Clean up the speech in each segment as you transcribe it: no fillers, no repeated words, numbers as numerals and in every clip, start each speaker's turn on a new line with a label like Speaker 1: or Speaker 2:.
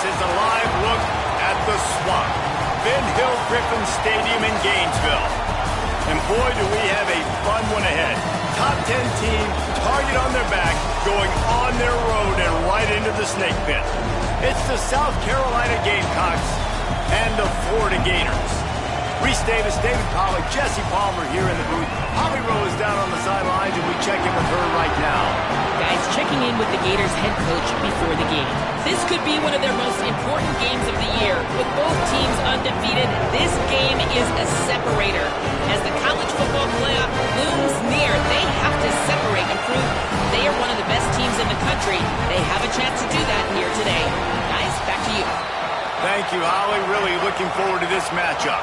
Speaker 1: is a live look at the Swamp, Ben Hill Griffin Stadium in Gainesville. And boy, do we have a fun one ahead. Top 10 team, target on their back, going on their road and right into the snake pit. It's the South Carolina Gamecocks and the Florida Gators. Reese Davis, David Pollack, Jesse Palmer here in the booth. Holly Rowe is down on the sidelines, and we check in with her right now.
Speaker 2: Guys, checking in with the Gators head coach before the game. This could be one of their most important games of the year. With both teams undefeated, this game is a separator. As the college football playoff looms near, they have to separate and prove they are one of the best teams in the country. They have a chance to do that here today. Guys, back to you.
Speaker 1: Thank you, Holly. Really looking forward to this matchup.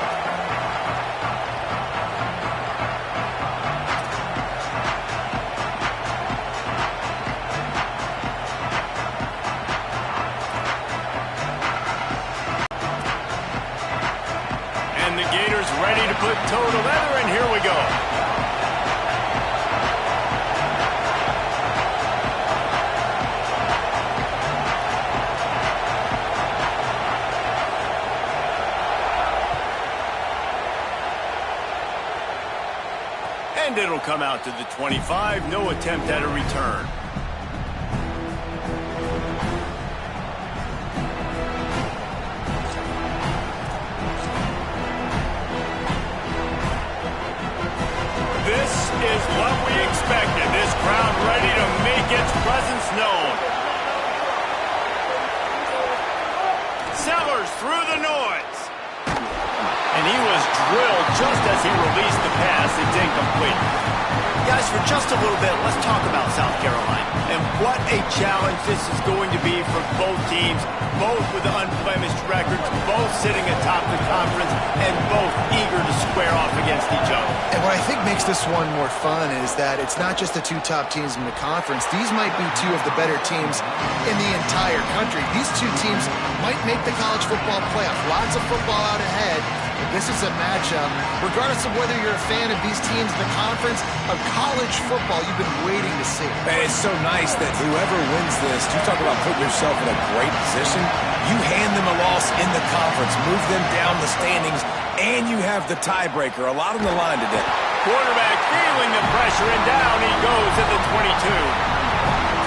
Speaker 1: And the Gators ready to put toe to leather, and here we go. And it'll come out to the 25. No attempt at a return. This is what we expected. This crowd ready to make its presence known. Sellers through the noise. And he was drilled just as he released the pass. It's incomplete. Guys, for just a little bit, let's talk about South Carolina. And what a challenge this is going to be for both teams, both with unblemished records, both sitting atop the conference, and both eager to square off against each other.
Speaker 3: And what I think makes this one more fun is that it's not just the two top teams in the conference. These might be two of the better teams in the entire country. These two teams might make the college football playoff. Lots of football out ahead. This is a matchup, regardless of whether you're a fan of these teams in the conference, of college football you've been waiting to see.
Speaker 4: And it's so nice that whoever wins this, you talk about putting yourself in a great position, you hand them a loss in the conference, move them down the standings, and you have the tiebreaker. A lot on the line today.
Speaker 1: Quarterback feeling the pressure, and down he goes at the 22.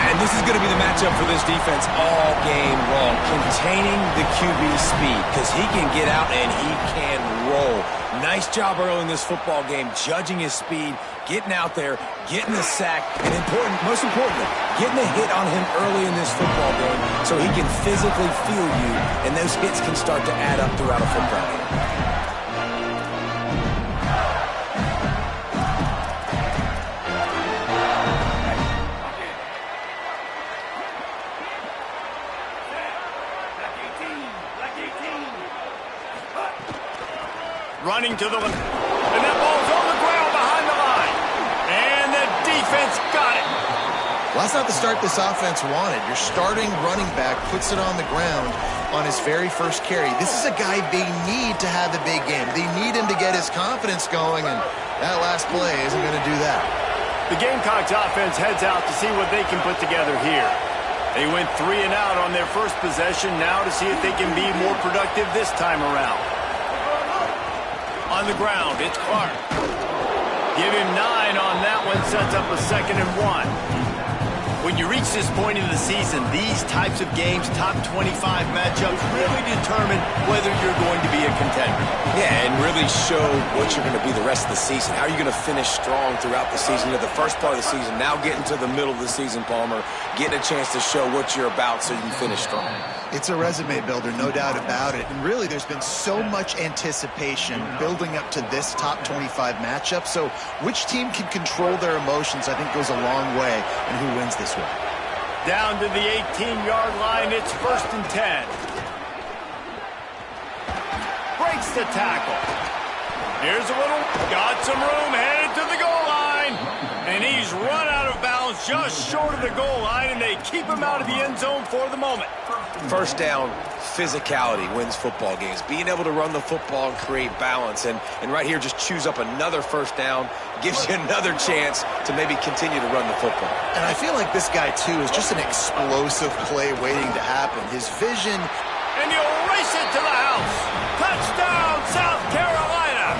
Speaker 4: And this is going to be the matchup for this defense all game long. Containing the QB speed, because he can get out and he can roll. Nice job early in this football game, judging his speed, getting out there, getting the sack, and most importantly, getting a hit on him early in this football game so he can physically feel you, and those hits can start to add up throughout a football game.
Speaker 1: Running to the left, and that ball's on the ground behind the line. And the defense got it.
Speaker 3: Well, that's not the start this offense wanted. Your starting running back puts it on the ground on his very first carry. This is a guy they need to have a big game. They need him to get his confidence going, and that last play isn't going to do that.
Speaker 1: The Gamecocks offense heads out to see what they can put together here. They went 3 and out on their first possession, now to see if they can be more productive this time around. On the ground, it's Clark. Give him 9 on that one, sets up a 2nd and 1. When you reach this point in the season, these types of games, top 25 matchups, really determine whether you're going to be a contender.
Speaker 4: Yeah, and really show what you're going to be the rest of the season. How are you going to finish strong throughout the season? You're the first part of the season, now getting to the middle of the season, Palmer, getting a chance to show what you're about so you can finish strong.
Speaker 3: It's a resume builder, no doubt about it. And really, there's been so much anticipation building up to this top 25 matchup. So which team can control their emotions, I think, goes a long way in who wins this one.
Speaker 1: Down to the 18-yard line, it's 1st and 10. Breaks the tackle. Here's a little, got some room, headed to the goal line. And he's run out of bounds just short of the goal line, and they keep him out of the end zone for the moment.
Speaker 4: First down, physicality wins football games. Being able to run the football and create balance. And right here, just choose up another first down, gives you another chance to maybe continue to run the football.
Speaker 3: And I feel like this guy, too, is just an explosive play waiting to happen. His vision...
Speaker 1: And he'll race it to the house. Touchdown, South Carolina.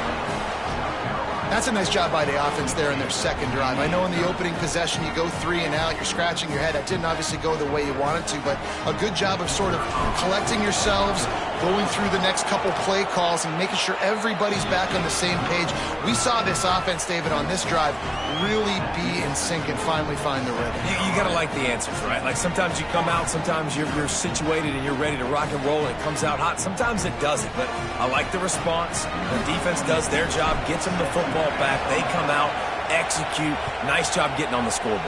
Speaker 3: That's a nice job by the offense there in their second drive. I know in the opening possession you go 3 and out, you're scratching your head. That didn't obviously go the way you wanted to, but a good job of sort of collecting yourselves, going through the next couple play calls and making sure everybody's back on the same page. We saw this offense, David, on this drive really be in sync and finally find the rhythm.
Speaker 4: You got to like the answers, right? Like sometimes you come out, sometimes you're situated and you're ready to rock and roll and it comes out hot. Sometimes it doesn't, but I like the response. The defense does their job, gets them the football back. They come out, execute. Nice job getting on the scoreboard.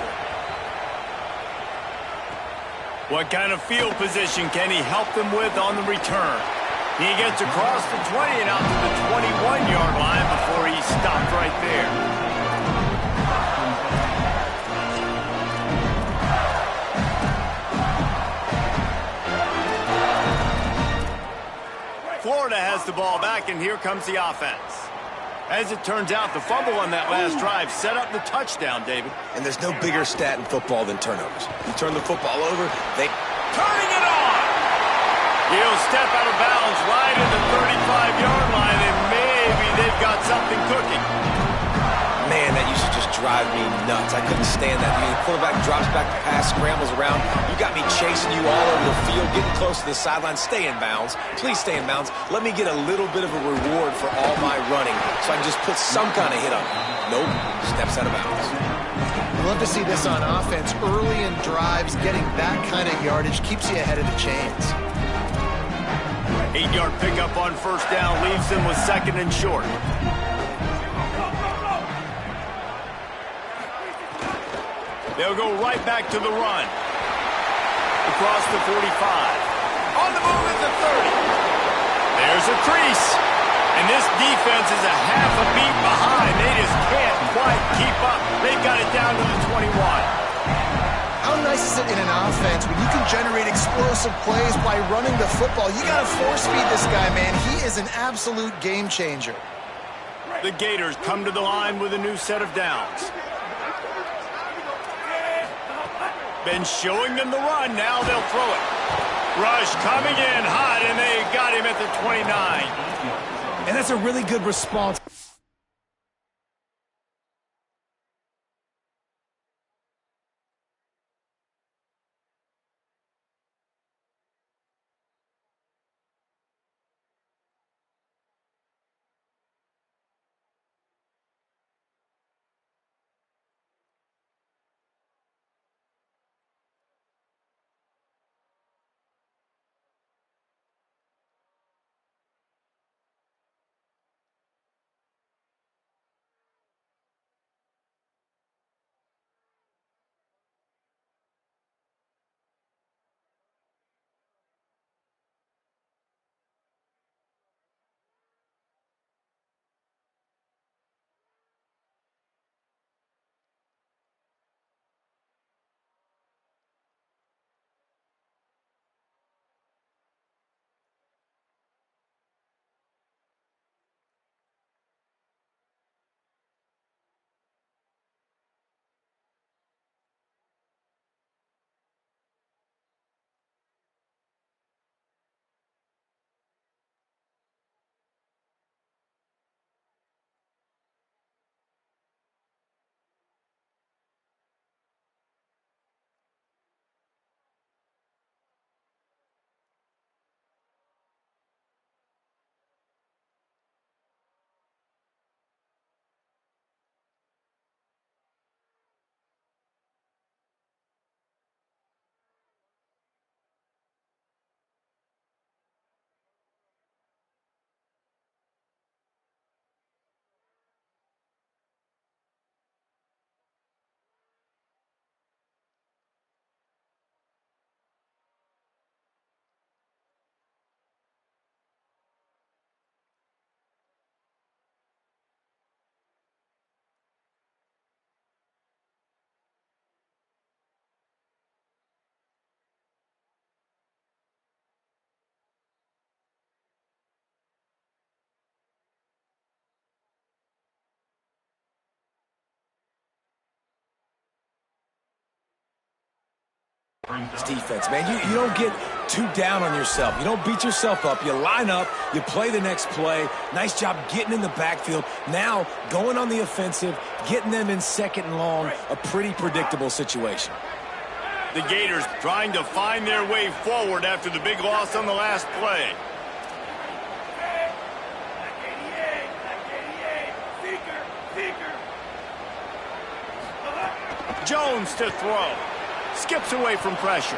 Speaker 1: What kind of field position can he help them with on the return? He gets across the 20 and out to the 21-yard line before he stopped right there. Florida has the ball back, and here comes the offense. As it turns out, the fumble on that last drive set up the touchdown, David.
Speaker 4: And there's no bigger stat in football than turnovers. You turn the football over, they...
Speaker 1: Turning it on! He'll step out of bounds right at the 35-yard line, and maybe they've got something cooking.
Speaker 4: Man, that used to just drive me nuts. I couldn't stand that. The quarterback drops back to pass, scrambles around. You got me chasing you all over the field, getting close to the sideline. Stay in bounds. Please stay in bounds. Let me get a little bit of a reward for all my running so I can just put some kind of hit on you. Nope, steps out of bounds.
Speaker 3: We'd love to see this on offense. Early in drives, getting that kind of yardage keeps you ahead of the chains.
Speaker 1: 8-yard pickup on first down leaves them with second and short. They'll go right back to the run. Across the 45. On the move at the 30. There's a crease. And this defense is a half a beat behind. They just can't quite keep up. They've got it down to the 21.
Speaker 3: How nice is it in an offense when you can generate explosive plays by running the football? You got to force feed this guy, man. He is an absolute game changer.
Speaker 1: The Gators come to the line with a new set of downs. Been showing them the run, now they'll throw it. Rush coming in hot, and they got him at the 29.
Speaker 4: And that's a really good response. It's defense, man. You don't get too down on yourself. You don't beat yourself up. You line up. You play the next play. Nice job getting in the backfield. Now, going on the offensive, getting them in second and long, a pretty predictable situation.
Speaker 1: The Gators trying to find their way forward after the big loss on the last play. Jones to throw. Skips away from pressure.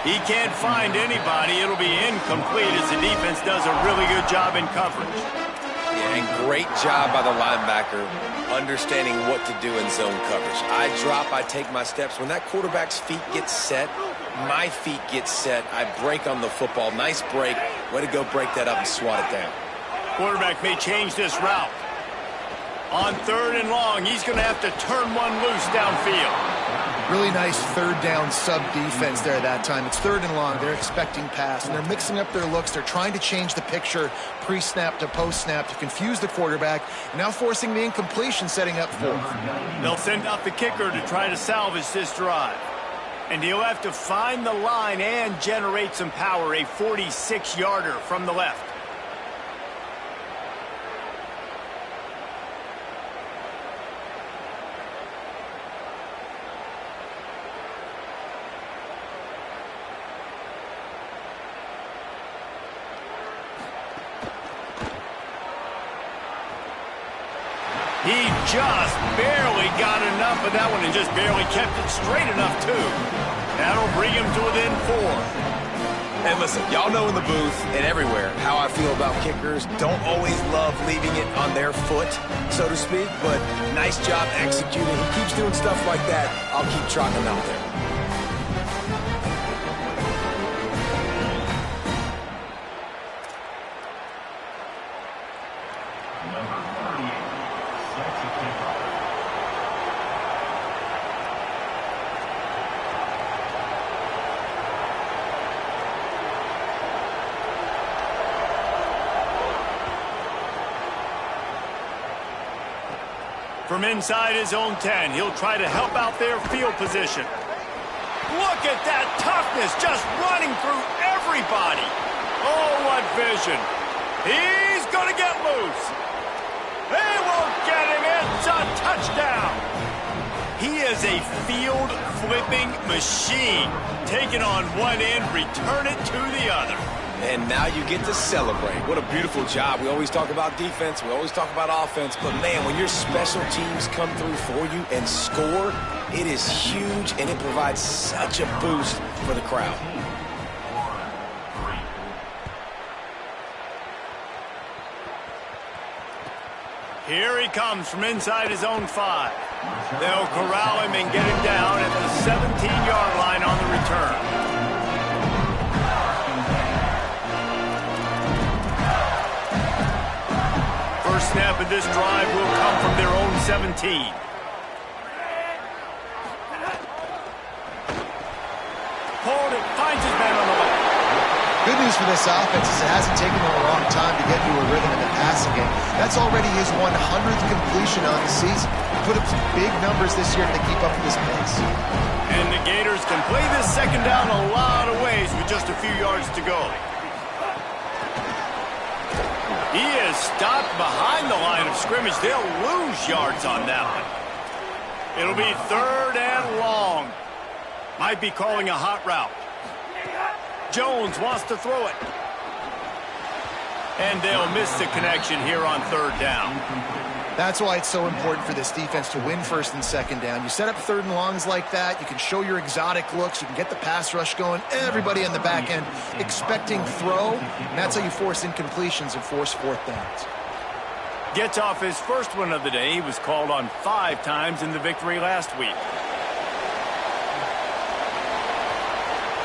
Speaker 1: He can't find anybody. It'll be incomplete as the defense does a really good job in coverage.
Speaker 4: Yeah, and great job by the linebacker understanding what to do in zone coverage. I drop, I take my steps. When that quarterback's feet get set, my feet get set, I break on the football. Nice break. Way to go break that up and swat it down.
Speaker 1: Quarterback may change this route. On 3rd and long, he's going to have to turn one loose downfield.
Speaker 3: Really nice third down sub defense there that time. It's 3rd and long. They're expecting pass, and they're mixing up their looks. They're trying to change the picture pre-snap to post-snap to confuse the quarterback, and now forcing the incompletion, setting up 4th.
Speaker 1: They'll send out the kicker to try to salvage this drive. And he'll have to find the line and generate some power, a 46-yarder from the left. He just barely got enough of that one and just barely kept it straight enough, too. That'll bring him to within 4.
Speaker 4: And listen, y'all know in the booth and everywhere how I feel about kickers. Don't always love leaving it on their foot, so to speak, but nice job executing. He keeps doing stuff like that. I'll keep trotting him out there.
Speaker 1: From inside his own 10, he'll try to help out their field position. Look at that toughness, just running through everybody. Oh, what vision. He's going to get loose. They won't get him. It's a touchdown. He is a field-flipping machine. Take it on one end, return it to the other.
Speaker 4: And now you get to celebrate. What a beautiful job. We always talk about defense. We always talk about offense. But, man, when your special teams come through for you and score, it is huge, and it provides such a boost for the crowd.
Speaker 1: Here he comes from inside his own 5. They'll corral him and get him down at the 17-yard line on the return. First snap of this drive will come from their own 17. Hold it, finds his man on the left.
Speaker 3: Good news for this offense is it hasn't taken them a long time to get into a rhythm in the passing game. That's already his 100th completion on the season. Put up some big numbers this year to keep up with this pace.
Speaker 1: And the Gators can play this second down a lot of ways with just a few yards to go. He is stopped behind the line of scrimmage. They'll lose yards on that one. It'll be 3rd and long. Might be calling a hot route. Jones wants to throw it. And they'll miss the connection here on 3rd down.
Speaker 3: That's why it's so important for this defense to win 1st and 2nd down. You set up 3rd and longs like that, you can show your exotic looks, you can get the pass rush going, everybody on the back end expecting throw, and that's how you force incompletions and force 4th downs.
Speaker 1: Gets off his first one of the day. He was called on 5 times in the victory last week.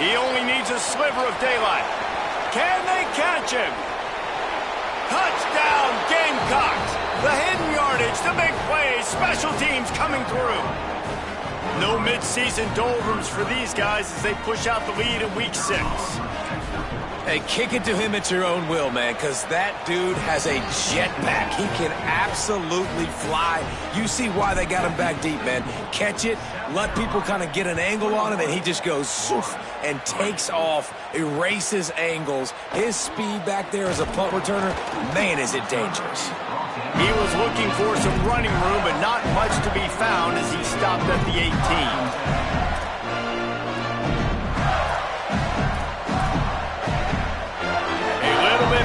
Speaker 1: He only needs a sliver of daylight. Can they catch him? Touchdown, Gamecocks! The hidden yardage, the big plays, special teams coming through. No mid-season doldrums for these guys as they push out the lead in Week 6.
Speaker 4: Hey, kick it to him at your own will, man, because that dude has a jetpack. He can absolutely fly. You see why they got him back deep, man. Catch it, let people kind of get an angle on him, and he just goes swoof and takes off, erases angles. His speed back there as a punt returner, man, is it dangerous.
Speaker 1: He was looking for some running room, but not much to be found as he stopped at the 18.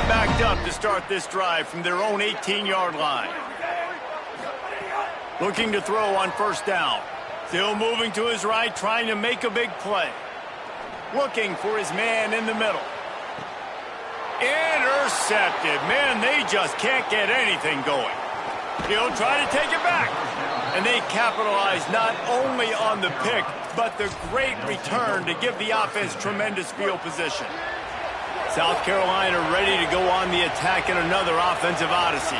Speaker 1: Backed up to start this drive from their own 18-yard line. Looking to throw on first down. Still moving to his right, trying to make a big play. Looking for his man in the middle. Intercepted. Man, they just can't get anything going. He'll try to take it back. And they capitalize not only on the pick, but the great return to give the offense tremendous field position. South Carolina ready to go on the attack in another offensive odyssey.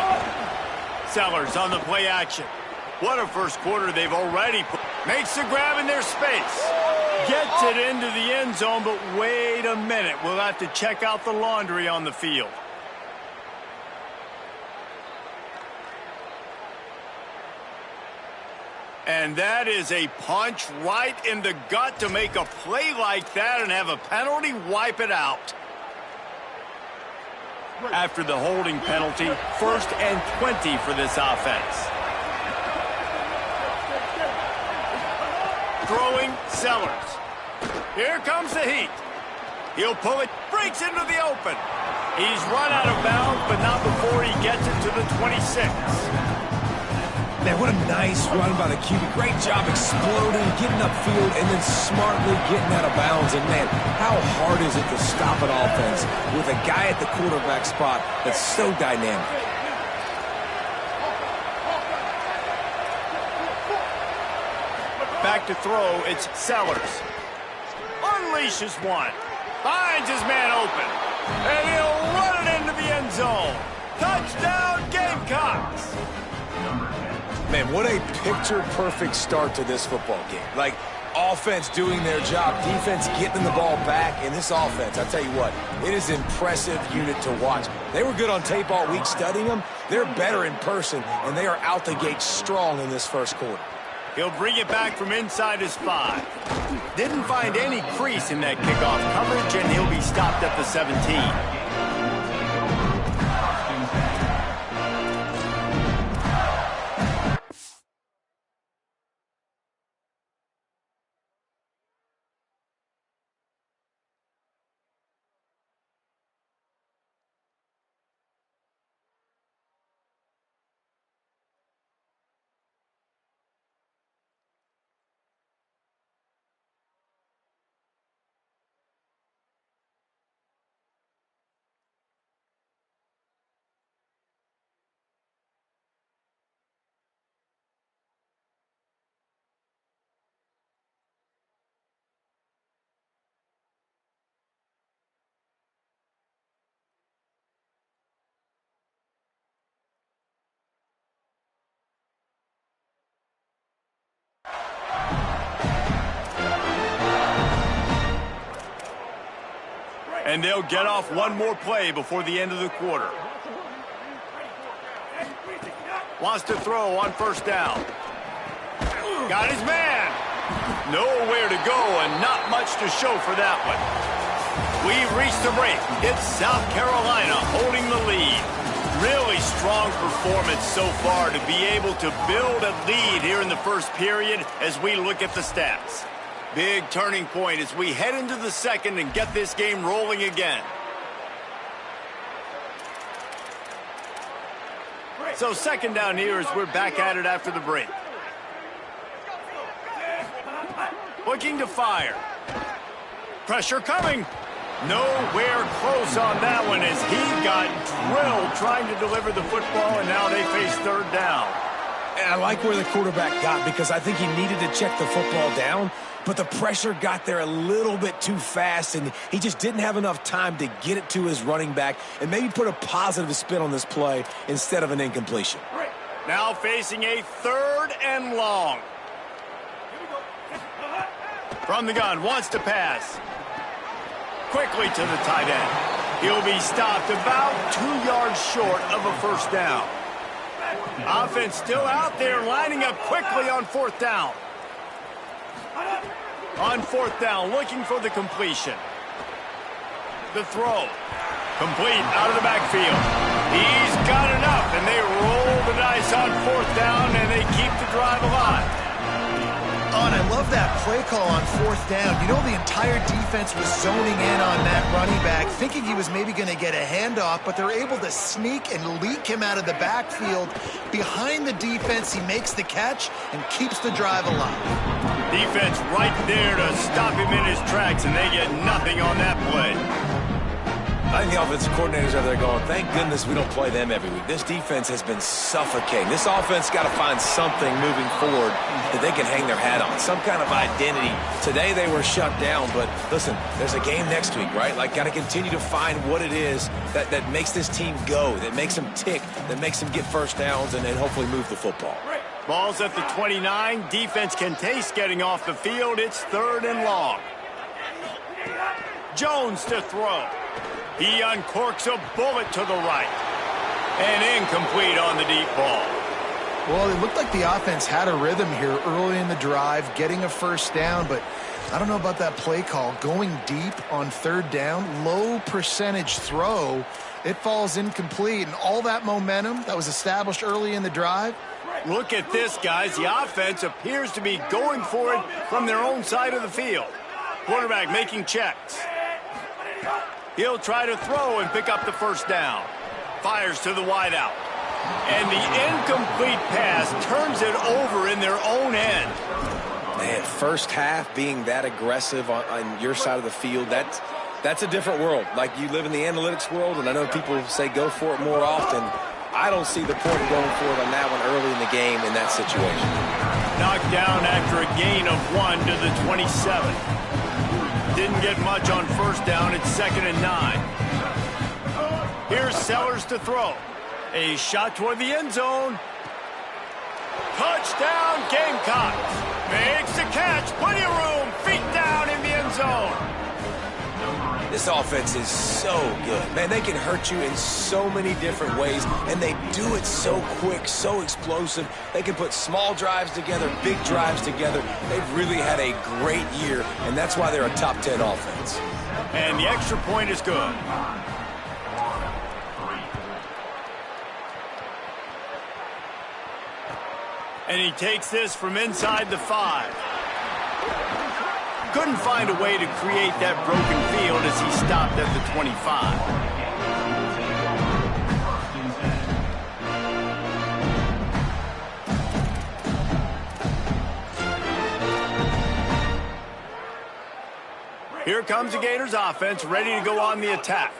Speaker 1: Sellers on the play action. What a first quarter they've already put. Makes the grab in their space. Gets it into the end zone, but wait a minute. We'll have to check out the laundry on the field. And that is a punch right in the gut to make a play like that and have a penalty wipe it out. After the holding penalty, 1st and 20 for this offense. Throwing Sellers. Here comes the heat. He'll pull it, breaks into the open. He's run out of bounds, but not before he gets it to the 26.
Speaker 4: Man, what a nice run by the QB. Great job exploding, getting upfield, and then smartly getting out of bounds. And, man, how hard is it to stop an offense with a guy at the quarterback spot that's so dynamic?
Speaker 1: Back to throw, it's Sellers. Unleashes one. Finds his man open. And he'll run it into the end zone. Touchdown, Gamecocks!
Speaker 4: Man, what a picture-perfect start to this football game. Like, offense doing their job, defense getting the ball back, and this offense, I tell you what, it is an impressive unit to watch. They were good on tape all week studying them. They're better in person, and they are out the gate strong in this first quarter.
Speaker 1: He'll bring it back from inside his 5. Didn't find any crease in that kickoff coverage, and he'll be stopped at the 17. And they'll get off one more play before the end of the quarter. Wants to throw on first down. Got his man. Nowhere to go and not much to show for that one. We've reached the break. It's South Carolina holding the lead. Really strong performance so far to be able to build a lead here in the first period as we look at the stats. Big turning point as we head into the second and get this game rolling again. So second down here as we're back at it after the break. Looking to fire. Pressure coming. Nowhere close on that one as he got drilled trying to deliver the football, and now they face third down.
Speaker 4: And I like where the quarterback got because I think he needed to check the football down, but the pressure got there a little bit too fast, and he just didn't have enough time to get it to his running back and maybe put a positive spin on this play instead of an incompletion.
Speaker 1: Now facing a third and long. From the gun, wants to pass. Quickly to the tight end. He'll be stopped about 2 yards short of a first down. Offense still out there, lining up quickly on 4th down. On 4th down, looking for the completion. The throw. Complete out of the backfield. He's got enough, and they roll the dice on 4th down, and they keep the drive alive.
Speaker 3: Oh, and I love that play call on 4th down. You know, the entire defense was zoning in on that running back, thinking he was maybe going to get a handoff, but they're able to sneak and leak him out of the backfield. Behind the defense, he makes the catch and keeps the drive alive.
Speaker 1: Defense right there to stop him in his tracks, and they get nothing on that play.
Speaker 4: I think the offensive coordinators are there going, thank goodness we don't play them every week. This defense has been suffocating. This offense got to find something moving forward that they can hang their hat on, some kind of identity. Today they were shut down, but listen, there's a game next week, right? Like, got to continue to find what it is that makes this team go, that makes them tick, that makes them get first downs, and then hopefully move the football.
Speaker 1: Ball's at the 29. Defense can taste getting off the field. It's 3rd and long. Jones to throw. He uncorks a bullet to the right. And incomplete on the deep ball.
Speaker 3: Well, it looked like the offense had a rhythm here early in the drive, getting a first down, but I don't know about that play call. Going deep on 3rd down, low percentage throw, it falls incomplete, and all that momentum that was established early in the drive.
Speaker 1: Look at this, guys. The offense appears to be going for it from their own side of the field. Quarterback making checks. He'll try to throw and pick up the first down. Fires to the wideout. And the incomplete pass turns it over in their own end.
Speaker 4: Man, first half being that aggressive on your side of the field, that's a different world. Like, you live in the analytics world, and I know people say go for it more often. I don't see the point of going for it on that one early in the game in that situation.
Speaker 1: Knocked down after a gain of 1 to the 27. Didn't get much on first down. It's 2nd and 9. Here's Sellers to throw. A shot toward the end zone. Touchdown, Gamecocks. Makes the catch. Plenty of room. Feet down in the end zone.
Speaker 4: This offense is so good. Man, they can hurt you in so many different ways, and they do it so quick, so explosive. They can put small drives together, big drives together. They've really had a great year, and that's why they're a top 10 offense.
Speaker 1: And the extra point is good. And he takes this from inside the 5. Couldn't find a way to create that broken field as he stopped at the 25. Here comes the Gators offense, ready to go on the attack.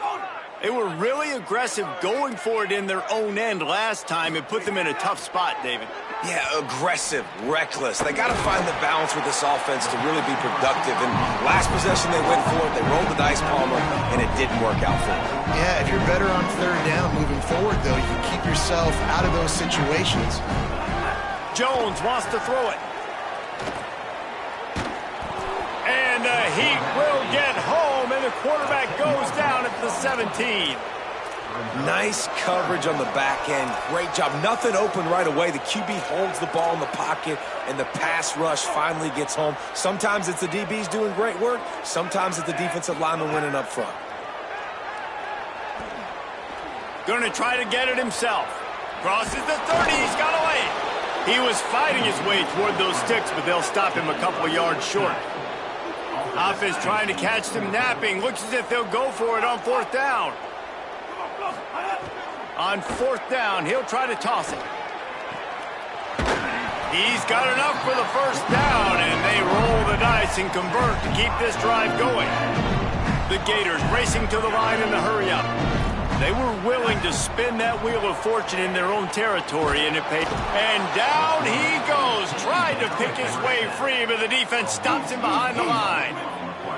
Speaker 1: They were really aggressive going for it in their own end last time. It put them in a tough spot, David.
Speaker 4: Yeah, aggressive, reckless. They got to find the balance with this offense to really be productive. And last possession, they went for it. They rolled the dice, Palmer, and it didn't work out for them.
Speaker 3: Yeah, if you're better on 3rd down moving forward, though, you can keep yourself out of those situations.
Speaker 1: Jones wants to throw it. And the Heat will get home, and the quarterback goes down at the 17.
Speaker 4: Nice coverage on the back end. Great job. Nothing open right away. The QB holds the ball in the pocket, and the pass rush finally gets home. Sometimes it's the DBs doing great work. Sometimes it's the defensive lineman winning up front.
Speaker 1: Going to try to get it himself. Crosses the 30. He's got away. He was fighting his way toward those sticks, but they'll stop him a couple of yards short. Offense trying to catch them napping. Looks as if they'll go for it on 4th down. On 4th down, he'll try to toss it. He's got enough for the first down, and they roll the dice and convert to keep this drive going. The Gators racing to the line in the hurry-up. They were willing to spin that wheel of fortune in their own territory, and it paid. And down he goes. Tried to pick his way free, but the defense stops him behind the line.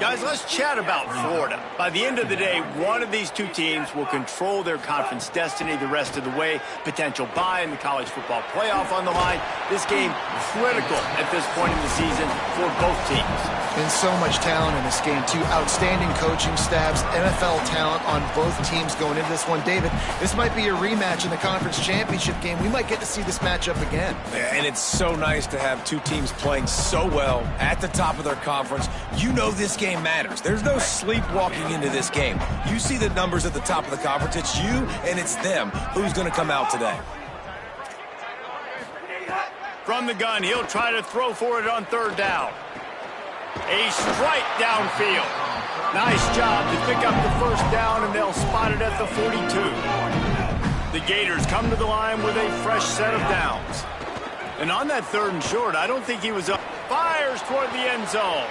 Speaker 1: Guys, let's chat about Florida. By the end of the day, one of these two teams will control their conference destiny the rest of the way. Potential bye in the college football playoff on the line. This game critical at this point in the season for both teams.
Speaker 3: And so much talent in this game, too. Outstanding coaching staffs, NFL talent on both teams going into this one. David, this might be a rematch in the conference championship game. We might get to see this matchup again.
Speaker 4: And it's so nice to have two teams playing so well at the top of their conference. You know this game matters. There's no sleepwalking into this game. You see the numbers at the top of the conference. It's you and it's them. Who's going to come out today?
Speaker 1: From the gun, he'll try to throw for it on third down. A strike downfield. Nice job to pick up the first down, and they'll spot it at the 42. The Gators come to the line with a fresh set of downs. And on that third and short, I don't think he was up. Fires toward the end zone.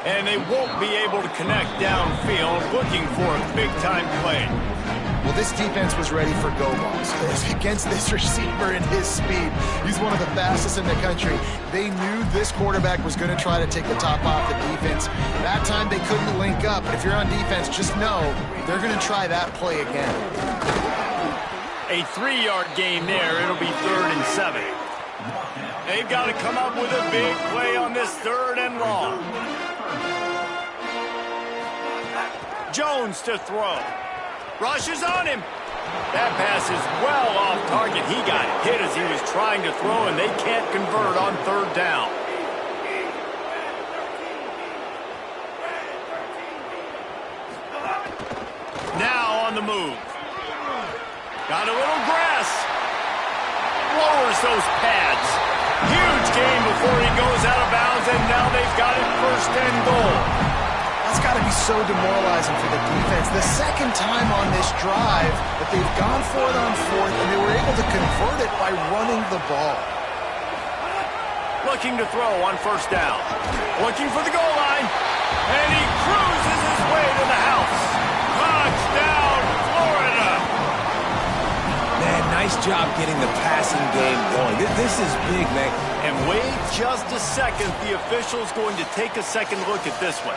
Speaker 1: And they won't be able to connect downfield, looking for a big-time play.
Speaker 3: Well, this defense was ready for go balls against this receiver and his speed. He's one of the fastest in the country. They knew this quarterback was going to try to take the top off the defense. That time they couldn't link up, but if you're on defense, just know they're going to try that play again.
Speaker 1: A 3-yard gain there. It'll be 3rd and 7. They've got to come up with a big play on this 3rd and long. Jones to throw. Rushes on him. That pass is well off target. He got hit as he was trying to throw, and they can't convert on 3rd down. Now on the move. Got a little grass. Lowers those pads. Huge gain before he goes out of bounds, and now they've got it 1st and goal.
Speaker 3: That's got to be so demoralizing for the defense. The second time on this drive that they've gone for it on 4th, and they were able to convert it by running the ball.
Speaker 1: Looking to throw on 1st down. Looking for the goal line. And he cruises his way to the house. Touchdown, Florida.
Speaker 4: Man, nice job getting the passing game going. This is big, man.
Speaker 1: And wait just a second. The official's going to take a second look at this one.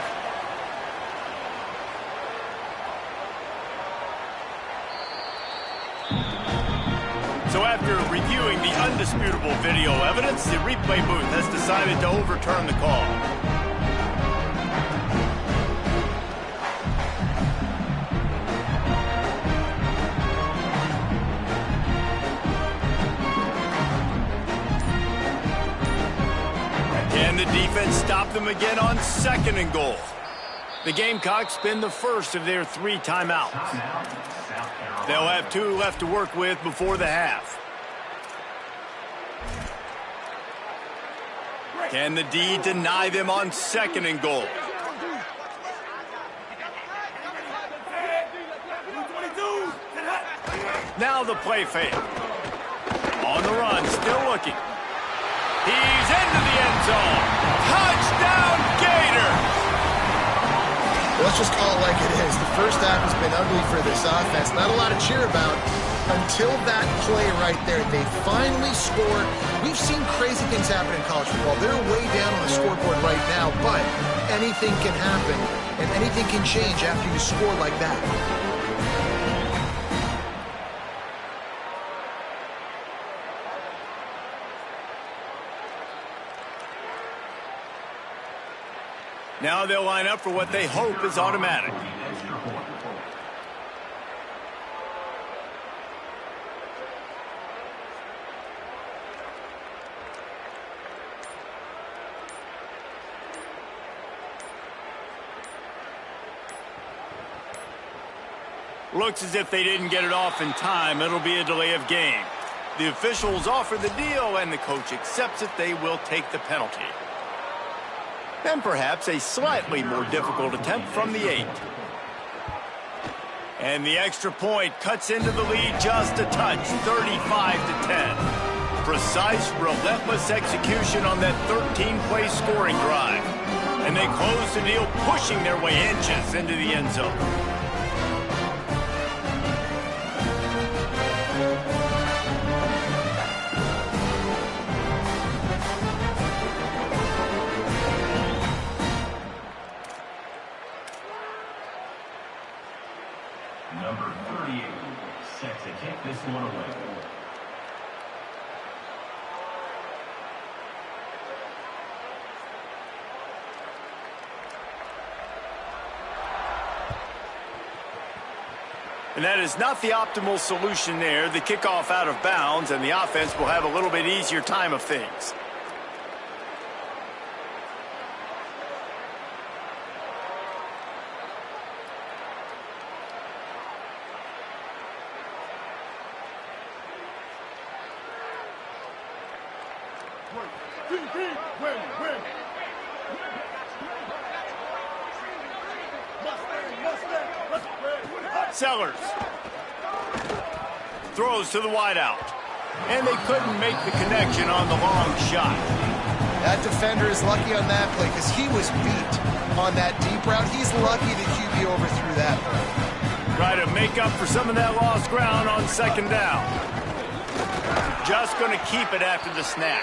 Speaker 1: So after reviewing the undisputable video evidence, the replay booth has decided to overturn the call. Can the defense stop them again on 2nd and goal? The Gamecocks spend the first of their 3 timeouts. They'll have 2 left to work with before the half. Can the D deny them on 2nd and goal? Now the play fake. On the run, still looking. He's into the end zone. Touchdown, Gators!
Speaker 3: Let's just call it like it is. The first half has been ugly for this offense. Not a lot to cheer about until that play right there. They finally scored. We've seen crazy things happen in college football. They're way down on the scoreboard right now, but anything can happen, and anything can change after you score like that.
Speaker 1: Now they'll line up for what they hope is automatic. Looks as if they didn't get it off in time. It'll be a delay of game. The officials offer the deal, and the coach accepts it. They will take the penalty. And perhaps a slightly more difficult attempt from the 8. And the extra point cuts into the lead just a touch, 35-10. Precise, relentless execution on that 13-play scoring drive. And they close the deal, pushing their way inches into the end zone.
Speaker 5: Number 38, set to kick this one away.
Speaker 1: And that is not the optimal solution there. The kickoff out of bounds, and the offense will have a little bit easier time of things. Sellers throws to the wideout, and they couldn't make the connection on the long shot.
Speaker 3: That defender is lucky on that play because he was beat on that deep route. He's lucky the QB overthrew that play.
Speaker 1: Try to make up for some of that lost ground on second down. Just going to keep it after the snap.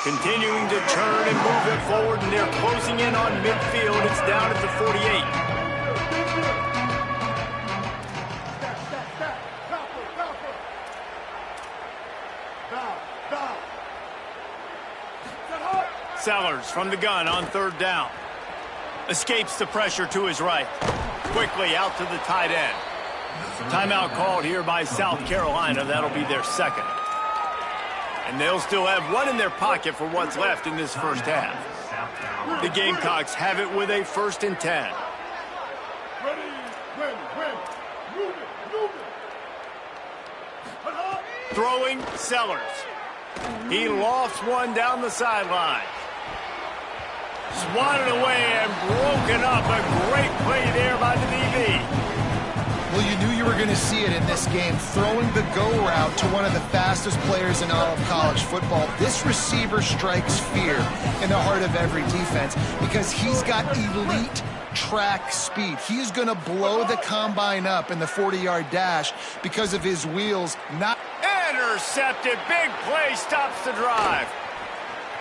Speaker 1: Continuing to turn and move it forward, and they're closing in on midfield. It's down at the 48. Sellers from the gun on third down. Escapes the pressure to his right. Quickly out to the tight end. Timeout called here by South Carolina. That'll be their second. And they'll still have one in their pocket for what's left in this first half. The Gamecocks have it with a 1st and 10. Throwing Sellers. He lofts one down the sideline. Swatted away and broken up. A great play there by the DB.
Speaker 3: Well, you knew you were going to see it in this game. Throwing the go route to one of the fastest players in all of college football. This receiver strikes fear in the heart of every defense because he's got elite track speed. He's going to blow the combine up in the 40-yard dash because of his wheels. Not
Speaker 1: intercepted. Big play stops the drive.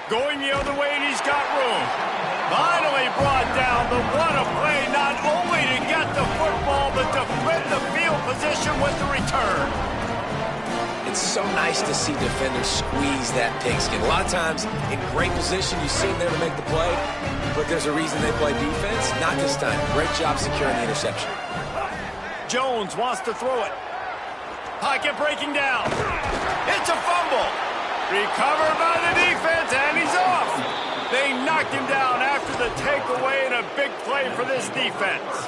Speaker 1: Going the other way, and he's got room. Finally brought down, but what a play, not only to get the football, but to flip the field position with the return.
Speaker 4: It's so nice to see defenders squeeze that pigskin. A lot of times, in great position, you see them there to make the play, but there's a reason they play defense. Not this time. Great job securing the interception.
Speaker 1: Jones wants to throw it. Pocket breaking down. It's a fumble. Recovered by the defense, and he's off. They knocked him down after the takeaway, and a big play for this defense.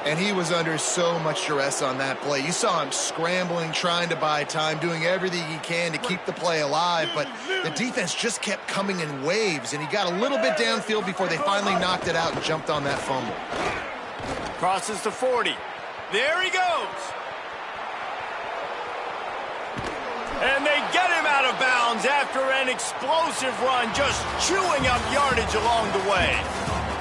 Speaker 3: And he was under so much duress on that play. You saw him scrambling, trying to buy time, doing everything he can to keep the play alive, but the defense just kept coming in waves, and he got a little bit downfield before they finally knocked it out and jumped on that fumble.
Speaker 1: Crosses to 40. There he goes. And they get him out of bounds after an explosive run, just chewing up yardage along the way.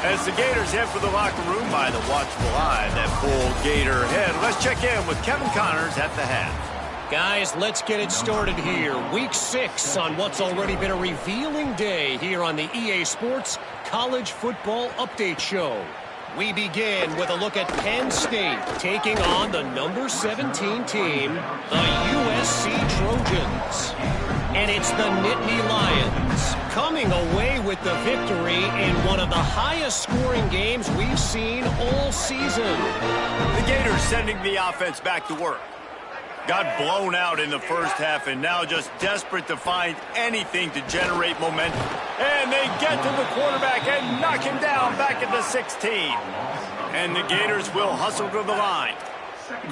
Speaker 1: As the Gators head for the locker room by the watchful eye, that full Gator head. Let's check in with Kevin Connors at the half.
Speaker 6: Guys, let's get it started here. Week 6 on what's already been a revealing day here on the EA Sports College Football Update Show. We begin with a look at Penn State taking on the number 17 team, the USC Trojans. And it's the Nittany Lions coming away with the victory in one of the highest scoring games we've seen all season.
Speaker 1: The Gators sending the offense back to work. Got blown out in the first half and now just desperate to find anything to generate momentum. And they get to the quarterback and knock him down back at the 16. And the Gators will hustle to the line.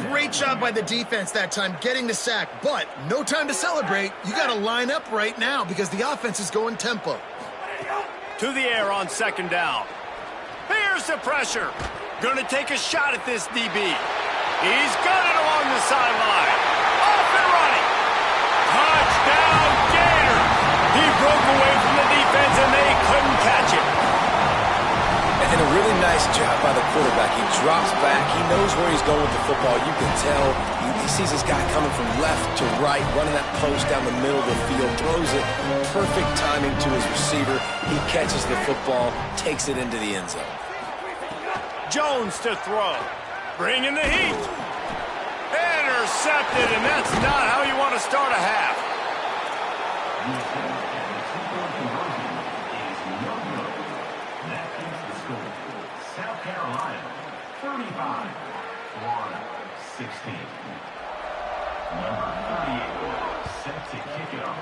Speaker 3: Great job by the defense that time, getting the sack, but no time to celebrate. You got to line up right now because the offense is going tempo.
Speaker 1: To the air on second down. Here's the pressure. Going to take a shot at this DB. He's got it along the sideline. Off and running. Touchdown, Gators. He broke away from the defense, and they couldn't catch him.
Speaker 4: And a really nice job by the quarterback. He drops back. He knows where he's going with the football. You can tell. He sees this guy coming from left to right, running that post down the middle of the field, throws it. Perfect timing to his receiver. He catches the football, takes it into the end zone.
Speaker 1: Jones to throw. Bringing the heat. Intercepted, and that's not how you want to start a half.
Speaker 5: That is the score. South Carolina, 35. Florida, 16. Number 38, set to kick it off.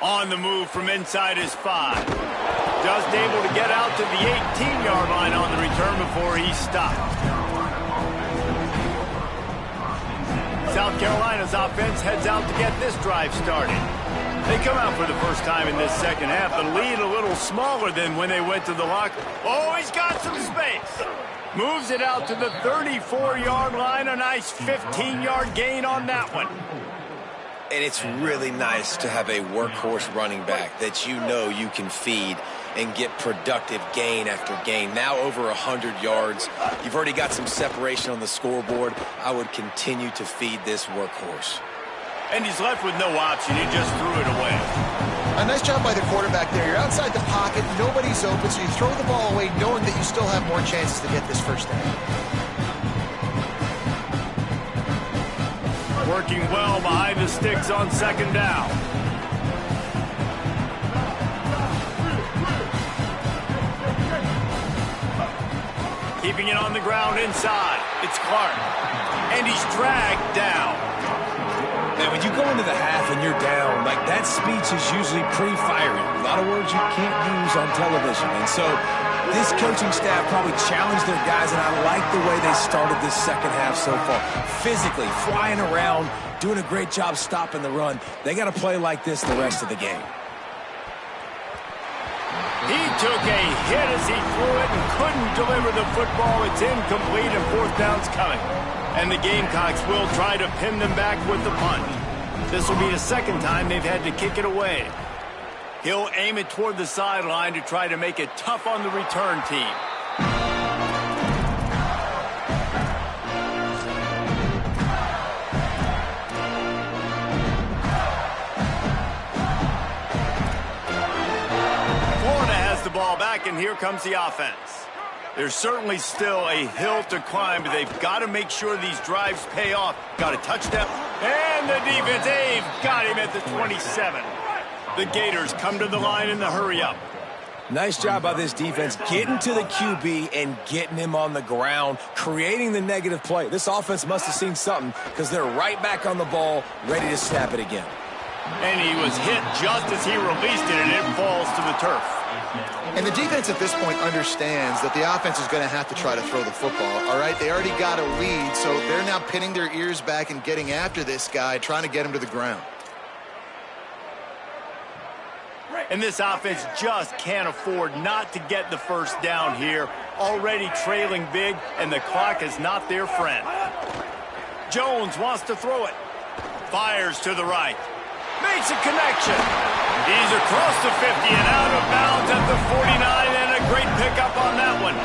Speaker 1: On the move from inside his 5. Just able to get out to the 18-yard line on the return before he stopped. South Carolina's offense heads out to get this drive started. They come out for the first time in this second half. The lead a little smaller than when they went to the lock. Oh, he's got some space. Moves it out to the 34-yard line. A nice 15-yard gain on that one.
Speaker 4: And it's really nice to have a workhorse running back that you know you can feed and get productive gain after gain. Now over 100 yards. You've already got some separation on the scoreboard. I would continue to feed this workhorse.
Speaker 1: And he's left with no option. He just threw it away.
Speaker 3: A nice job by the quarterback there. You're outside the pocket. Nobody's open, so you throw the ball away knowing that you still have more chances to get this first down.
Speaker 1: Working well behind the sticks on second down. Keeping it on the ground inside. It's Clark. And he's dragged down.
Speaker 4: And when you go into the half and you're down, like that speech is usually pretty fiery. A lot of words you can't use on television. And so this coaching staff probably challenged their guys, and I like the way they started this second half so far. Physically, flying around, doing a great job stopping the run. They got to play like this the rest of the game.
Speaker 1: He took a hit as he threw it and couldn't deliver the football. It's incomplete and fourth down's coming. And the Gamecocks will try to pin them back with the punt. This will be the second time they've had to kick it away. He'll aim it toward the sideline to try to make it tough on the return team. Florida has the ball back, and here comes the offense. There's certainly still a hill to climb, but they've got to make sure these drives pay off. Got a touchdown, and the defense, they've got him at the 27. The Gators come to the line in the hurry-up.
Speaker 4: Nice job by this defense getting to the QB and getting him on the ground, creating the negative play. This offense must have seen something because they're right back on the ball, ready to snap it again.
Speaker 1: And he was hit just as he released it, and it falls to the turf.
Speaker 3: And the defense at this point understands that the offense is going to have to try to throw the football, all right? They already got a lead, so they're now pinning their ears back and getting after this guy, trying to get him to the ground.
Speaker 1: And this offense just can't afford not to get the first down here. Already trailing big, and the clock is not their friend. Jones wants to throw it. Fires to the right. Makes a connection. He's across the 50 and out of bounds at the 49, and a great pickup on that one.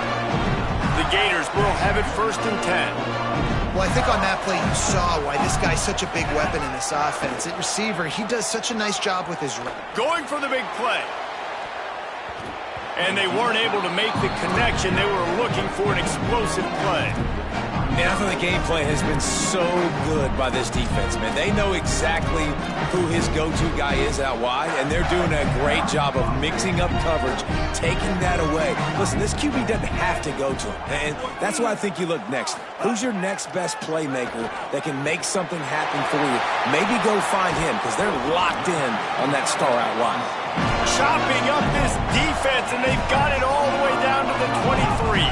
Speaker 1: The Gators will have it 1st and 10.
Speaker 3: Well, I think on that play you saw why this guy's such a big weapon in this offense. At receiver, he does such a nice job with his run.
Speaker 1: Going for the big play. And they weren't able to make the connection. They were looking for an explosive play.
Speaker 4: And I think the game plan has been so good by this defense, man. They know exactly who his go-to guy is out wide, and they're doing a great job of mixing up coverage, taking that away. Listen, this QB doesn't have to go to him, and that's why I think you look next. Who's your next best playmaker that can make something happen for you? Maybe go find him, because they're locked in on that star out wide.
Speaker 1: Chopping up this defense, and they've got it all the way down to the 23.